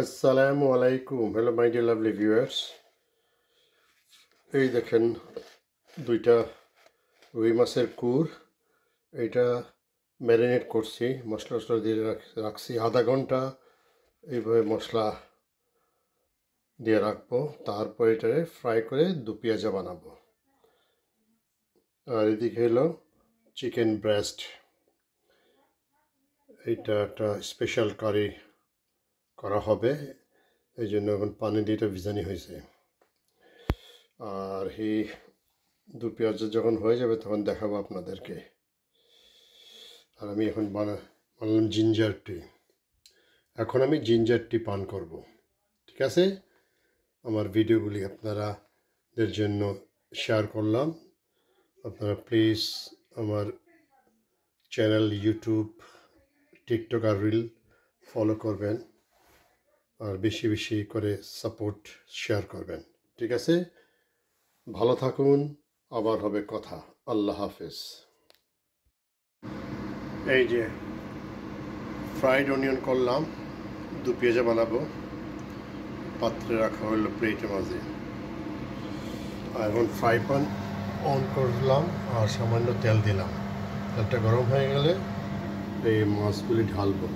আসসালামু আলাইকুম। Hello my dear lovely viewers. এই দেখেন দুইটা রুই মাছের কুর। এইটা ম্যারিনেট করছি, মশলা টশলা দিয়ে রাখছি আধা ঘন্টা। এইভাবে মশলা দিয়ে রাখবো, তারপর এটারে ফ্রাই করে দু পেঁয়াজা বানাবো। আর এদিকে হলো চিকেন ব্রেস্ট। এইটা একটা স্পেশাল কারি করা হবে, এই জন্য এখন পানি দিয়ে এটা ভিজানি হয়েছে। আর এই দু পেঁয়াজা যখন হয়ে যাবে তখন দেখাবো আপনাদেরকে। আর আমি এখন বানালাম জিঞ্জার টি। এখন আমি জিঞ্জার টি পান করব। ঠিক আছে, আমার ভিডিওগুলি আপনারাদের জন্য শেয়ার করলাম। আপনারা প্লিজ আমার চ্যানেল, ইউটিউব, টিকটক আর রিল ফলো করবেন, আর বেশি বেশি করে সাপোর্ট শেয়ার করবেন। ঠিক আছে, ভালো থাকুন, আবার হবে কথা। আল্লাহ হাফেজ। এই যে ফ্রাইড অনিয়ন করলাম, দু পেঁয়াজা বানাবো, পাত্রে রাখা হলো প্লেটের মাঝে। আর এখন ফ্রাই প্যান অন করলাম আর সামান্য তেল দিলাম। তেলটা গরম হয়ে গেলে এই মাছগুলি ঢালবো।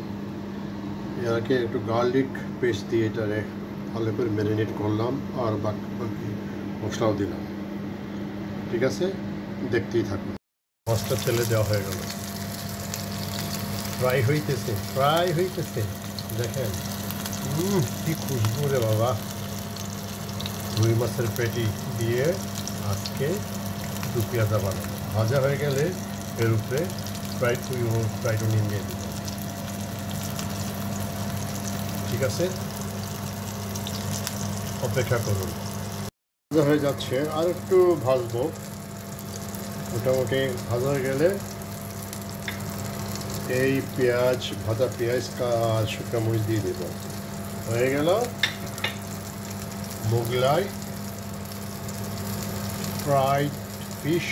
এর আগে একটু গার্লিক পেস্ট দিয়ে এটারে ভালো করে ম্যারিনেট করলাম, আর বাকি মশলাও দিলাম। ঠিক আছে, দেখতেই থাকুন। মাছটা তেলে দেওয়া হয়ে গেল, ফ্রাই হইতেছে দেখেন। কি খুশবু রে বাবা। রুই মাছের পেটি দিয়ে আজকে দু পেঁয়াজা বানাবো। ভাজা হয়ে গেলে এর উপরে ফ্রাইড অনিয়ন দিয়ে দিব। ঠিক আছে, অপেক্ষা করুন। ভাজা হয়ে যাচ্ছে, আর একটু ভাজবো। মোটামুটি ভাজা হয়ে গেলে এই ভাজা পেঁয়াজ আর শুকনো মরিচ দিয়ে দেব। হয়ে গেল Mughlai fried fish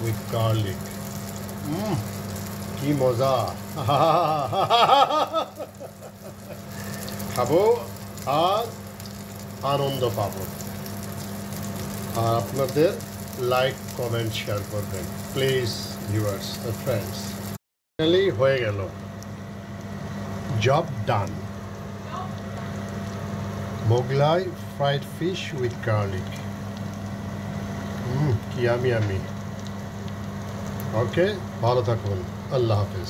with garlic. কি মজা। খাবো আর আনন্দ পাবো। আর আপনাদের লাইক, কমেন্ট, শেয়ার করবেন প্লিজ ভিউয়ার্স আর ফ্রেন্ডস। হয়ে গেল, job done. Mughlai fried fish with garlic. কি আমি ওকে, ভালো থাকুন, আল্লাহ হাফেজ।